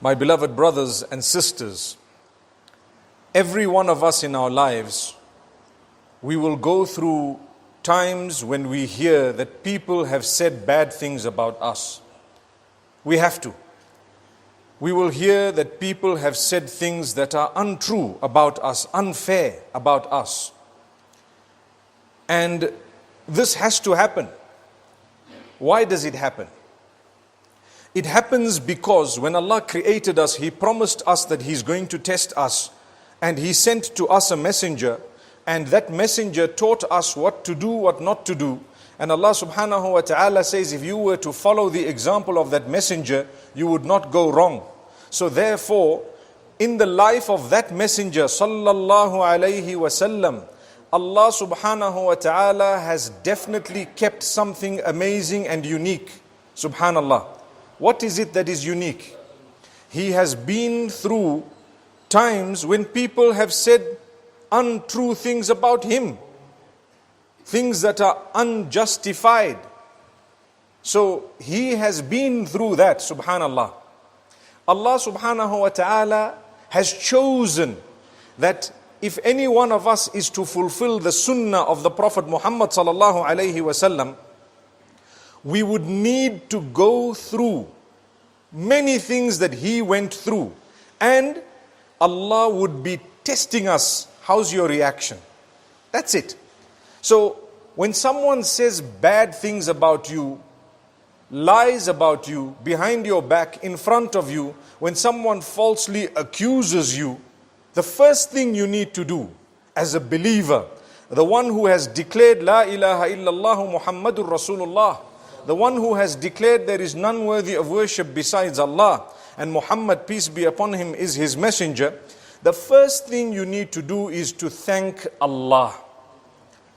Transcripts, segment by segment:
My beloved brothers and sisters, every one of us in our lives, we will go through times when we hear that people have said bad things about us. We have to. We will hear that people have said things that are untrue about us, unfair about us. And this has to happen. Why does it happen? It happens because when Allah created us, He promised us that He's going to test us. And He sent to us a messenger. And that messenger taught us what to do, what not to do. And Allah subhanahu wa ta'ala says, if you were to follow the example of that messenger, you would not go wrong. So therefore, in the life of that messenger, sallallahu alayhi wasallam, Allah subhanahu wa ta'ala has definitely kept something amazing and unique. Subhanallah. What is it that is unique? He has been through times when people have said untrue things about him. Things that are unjustified. So he has been through that, subhanallah. Allah subhanahu wa ta'ala has chosen that if any one of us is to fulfill the sunnah of the Prophet Muhammad sallallahu alayhi wasallam, we would need to go through many things that he went through. And Allah would be testing us. How's your reaction? That's it. So when someone says bad things about you, lies about you, behind your back, in front of you, when someone falsely accuses you, the first thing you need to do as a believer, the one who has declared La ilaha illallah Muhammadur Rasulullah, the one who has declared there is none worthy of worship besides Allah, and Muhammad, peace be upon him, is his messenger, the first thing you need to do is to thank Allah.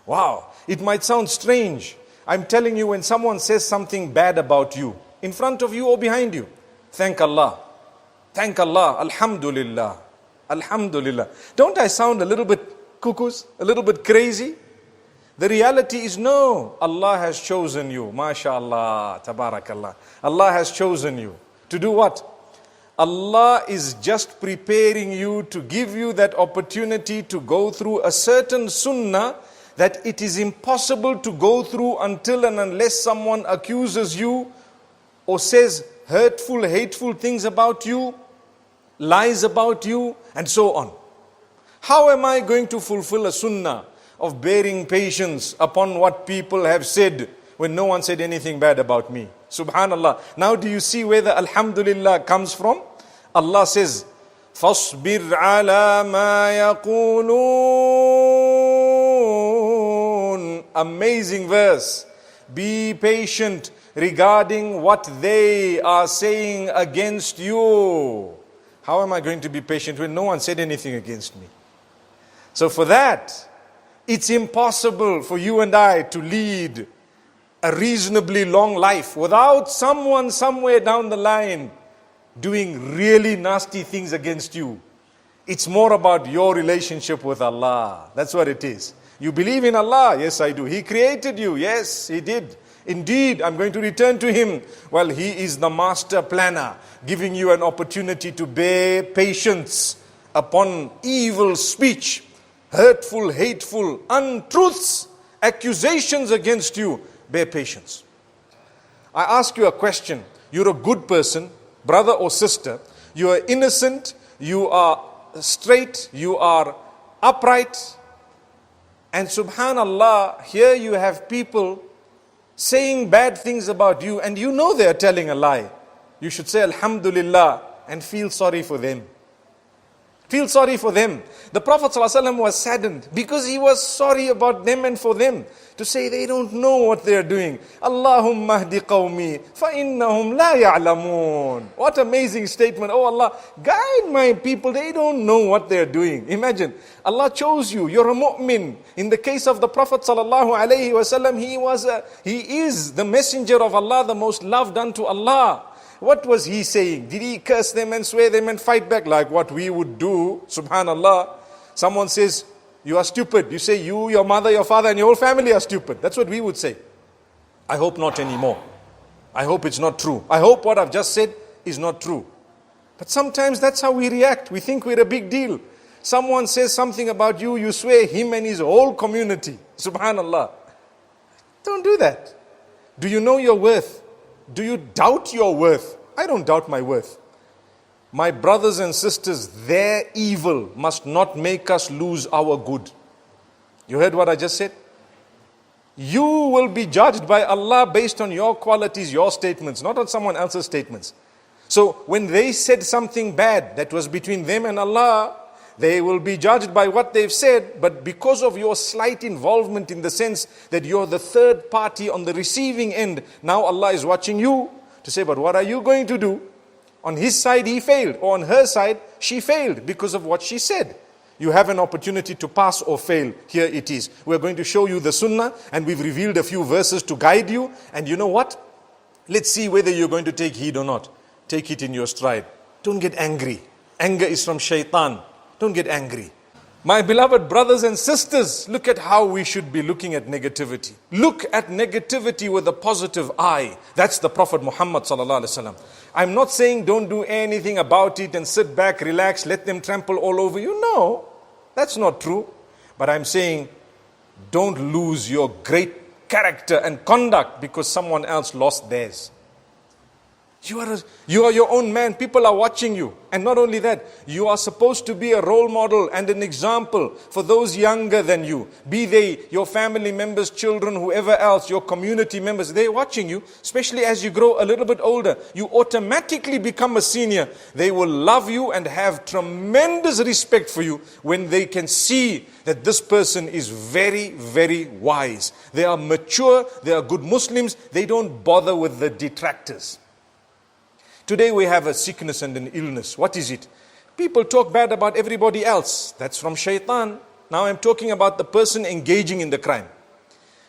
Wow, it might sound strange. I'm telling you, when someone says something bad about you, in front of you or behind you, thank Allah. Thank Allah. Alhamdulillah. Alhamdulillah. Don't I sound a little bit cuckoos? A little bit crazy? The reality is no. Allah has chosen you. MashaAllah. Tabarakallah. Allah has chosen you. To do what? Allah is just preparing you to give you that opportunity to go through a certain sunnah that it is impossible to go through until and unless someone accuses you or says hurtful, hateful things about you, lies about you, and so on. How am I going to fulfill a sunnah of bearing patience upon what people have said when no one said anything bad about me? Subhanallah. Now do you see where the alhamdulillah comes from? Allah says, فَاصْبِرْ عَلَى مَا يَقُولُونَ. Amazing verse. Be patient regarding what they are saying against you. How am I going to be patient when no one said anything against me? So for that, it's impossible for you and I to lead a reasonably long life without someone somewhere down the line doing really nasty things against you. It's more about your relationship with Allah. That's what it is. You believe in Allah? Yes, I do. He created you? Yes, He did. Indeed, I'm going to return to Him. Well, He is the master planner, giving you an opportunity to bear patience upon evil speech, hurtful, hateful, untruths, accusations against you. Bear patience. I ask you a question. You're a good person, brother or sister. You are innocent. You are straight. You are upright. And subhanallah, here you have people saying bad things about you, and you know they are telling a lie. You should say alhamdulillah and feel sorry for them. Feel sorry for them. The Prophet ﷺ was saddened because he was sorry about them and for them. To say they don't know what they are doing. Allahumma hdi qawmi fa innahum la ya'lamun. What amazing statement. Oh Allah, guide my people. They don't know what they are doing. Imagine, Allah chose you. You're a mu'min. In the case of the Prophet ﷺ, he is the messenger of Allah, the most loved unto Allah. What was he saying? Did he curse them and swear them and fight back like what we would do? Subhanallah. Someone says, you are stupid. You say you, your mother, your father and your whole family are stupid. That's what we would say. I hope not anymore. I hope it's not true. I hope what I've just said is not true. But sometimes that's how we react. We think we're a big deal. Someone says something about you, you swear him and his whole community. Subhanallah. Don't do that. Do you know your worth? Do you doubt your worth? I don't doubt my worth. My brothers and sisters, their evil must not make us lose our good. You heard what I just said? You will be judged by Allah based on your qualities, your statements, not on someone else's statements. So when they said something bad that was between them and Allah, they will be judged by what they've said, but because of your slight involvement in the sense that you're the third party on the receiving end, now Allah is watching you to say, but what are you going to do? On his side he failed, or on her side she failed because of what she said. You have an opportunity to pass or fail. Here it is. We're going to show you the sunnah, and we've revealed a few verses to guide you. And you know what? Let's see whether you're going to take heed or not. Take it in your stride. Don't get angry. Anger is from shaitan. Don't get angry. My beloved brothers and sisters, look at how we should be looking at negativity. Look at negativity with a positive eye. That's the Prophet Muhammad sallallahu alaihi wasallam. I'm not saying don't do anything about it and sit back, relax, let them trample all over you. No, that's not true. But I'm saying don't lose your great character and conduct because someone else lost theirs. You are your own man. People are watching you. And not only that, you are supposed to be a role model and an example for those younger than you. Be they your family members, children, whoever else, your community members. They're watching you, especially as you grow a little bit older. You automatically become a senior. They will love you and have tremendous respect for you when they can see that this person is very, very wise. They are mature. They are good Muslims. They don't bother with the detractors. Today we have a sickness and an illness. What is it? People talk bad about everybody else. That's from shaitan. Now I'm talking about the person engaging in the crime.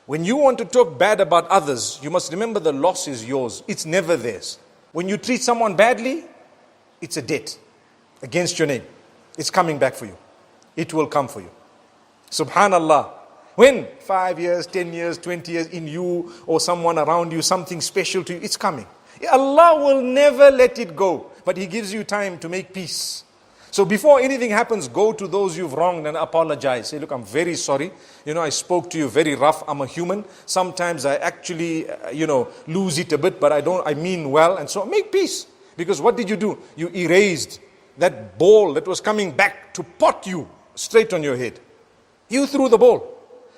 When you want to talk bad about others, you must remember the loss is yours. It's never theirs. When you treat someone badly, it's a debt against your name. It's coming back for you. It will come for you. Subhanallah. When? 5 years, 10 years, 20 years in you or someone around you, something special to you, it's coming. Allah will never let it go, but He gives you time to make peace. So before anything happens, go to those you've wronged and apologize. Say, look, I'm very sorry. I spoke to you very rough. I'm a human. Sometimes I actually, lose it a bit, but I mean well. And so make peace. Because what did you do? You erased that ball that was coming back to pot you straight on your head. You threw the ball.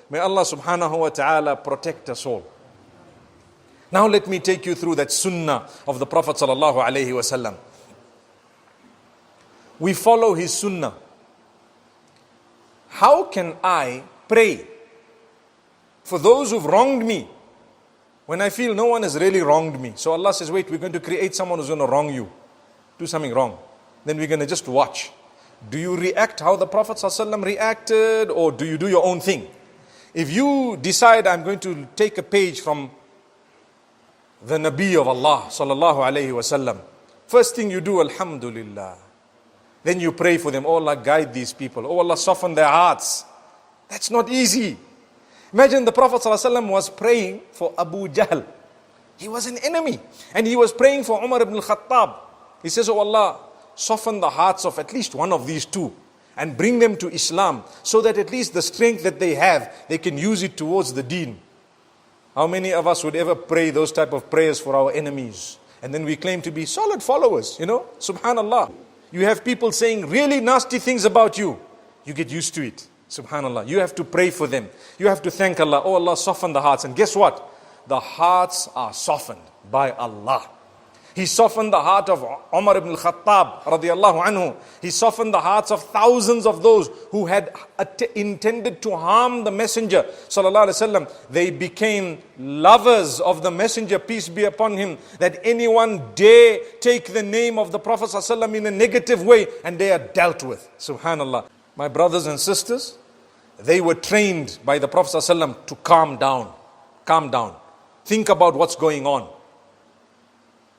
May Allah subhanahu wa ta'ala protect us all. Now let me take you through that sunnah of the Prophet sallallahu alaihi wasallam. We follow his sunnah. How can I pray for those who've wronged me when I feel no one has really wronged me? So Allah says, wait, we're going to create someone who's going to wrong you. Do something wrong. Then we're going to just watch. Do you react how the Prophet sallallahu alaihi wasallam reacted, or do you do your own thing? If you decide I'm going to take a page from the Nabi of Allah sallallahu alayhi wasallam, first thing you do, alhamdulilah. Then you pray for them. Oh Allah, guide these people. Oh Allah, soften their hearts. That's not easy. Imagine the Prophet sallallahu alayhi wasallam was praying for Abu Jahl. He was an enemy. And he was praying for Umar ibn al-Khattab. He says, oh Allah, soften the hearts of at least one of these two and bring them to Islam, so that at least the strength that they have, they can use it towards the deen. How many of us would ever pray those type of prayers for our enemies? And then we claim to be solid followers, Subhanallah. You have people saying really nasty things about you. You get used to it. Subhanallah. You have to pray for them. You have to thank Allah. Oh Allah, soften the hearts. And guess what? The hearts are softened by Allah. He softened the heart of Umar ibn al-Khattab radiyallahu anhu. He softened the hearts of thousands of those who had intended to harm the Messenger sallallahu alaihi wasallam. They became lovers of the Messenger, peace be upon him, that anyone dare take the name of the Prophet sallallahu alaihi wasallam in a negative way, and they are dealt with. Subhanallah. My brothers and sisters, they were trained by the Prophet sallallahu alaihi wasallam to calm down. Calm down. Think about what's going on.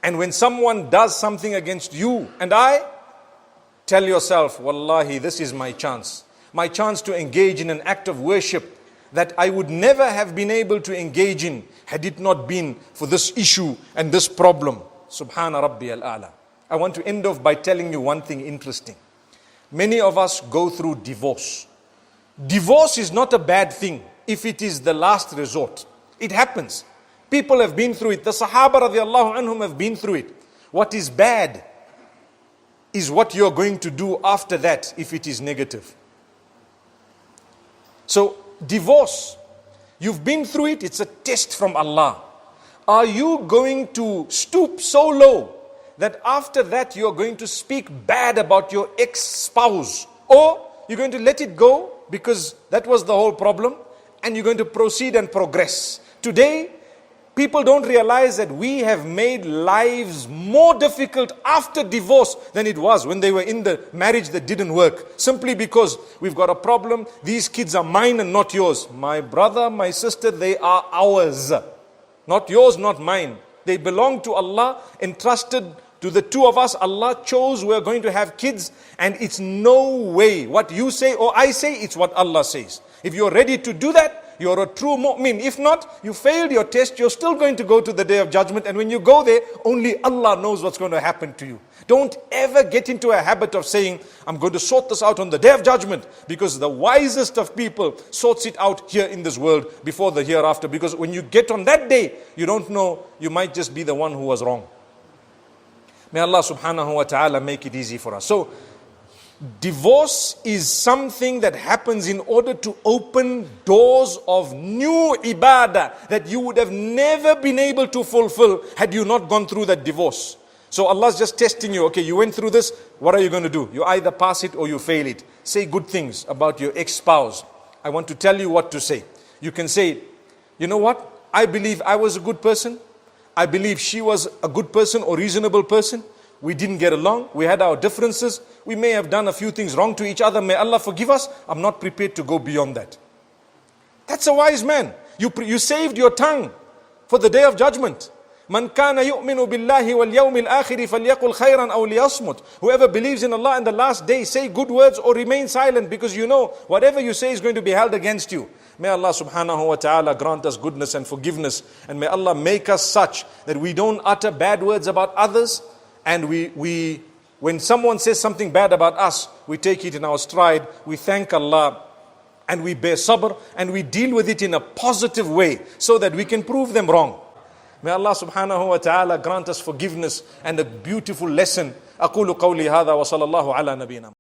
And when someone does something against you and I, tell yourself, wallahi, this is my chance. My chance to engage in an act of worship that I would never have been able to engage in had it not been for this issue and this problem. Subhana Rabbi al-A'la. I want to end off by telling you one thing interesting. Many of us go through divorce. Divorce is not a bad thing if it is the last resort. It happens. People have been through it. The Sahaba radiallahu anhum have been through it. What is bad is what you're going to do after that if it is negative. So, divorce, you've been through it, it's a test from Allah. Are you going to stoop so low that after that you're going to speak bad about your ex-spouse? Or you're going to let it go because that was the whole problem and you're going to proceed and progress? Today, people don't realize that we have made lives more difficult after divorce than it was when they were in the marriage that didn't work. Simply because we've got a problem. These kids are mine and not yours. My brother, my sister, they are ours. Not yours, not mine. They belong to Allah, entrusted to the two of us. Allah chose we're going to have kids, and it's no way what you say or I say, it's what Allah says. If you're ready to do that, you're a true mu'min. If not, you failed your test, you're still going to go to the day of judgment. And when you go there, only Allah knows what's going to happen to you. Don't ever get into a habit of saying, I'm going to sort this out on the day of judgment. Because the wisest of people sorts it out here in this world before the hereafter. Because when you get on that day, you don't know, you might just be the one who was wrong. May Allah subhanahu wa ta'ala make it easy for us. So, divorce is something that happens in order to open doors of new ibadah that you would have never been able to fulfill had you not gone through that divorce. So Allah's just testing you. Okay, you went through this, what are you going to do? You either pass it or you fail it. Say good things about your ex-spouse. I want to tell you what to say. You can say, you know what? I believe I was a good person. I believe she was a good person or reasonable person. We didn't get along. We had our differences. We may have done a few things wrong to each other. May Allah forgive us. I'm not prepared to go beyond that. That's a wise man. You saved your tongue for the day of judgment. Man kana yu'minu billahi wal yawmil akhiri falyaqul khayran aw liyasmut. Whoever believes in Allah and the last day, say good words or remain silent, because you know whatever you say is going to be held against you. May Allah subhanahu wa ta'ala grant us goodness and forgiveness, and may Allah make us such that we don't utter bad words about others. And when someone says something bad about us, we take it in our stride, we thank Allah, and we bear sabr, and we deal with it in a positive way, so that we can prove them wrong. May Allah subhanahu wa ta'ala grant us forgiveness and a beautiful lesson. أقول قولي هذا وصلى الله على نبينا.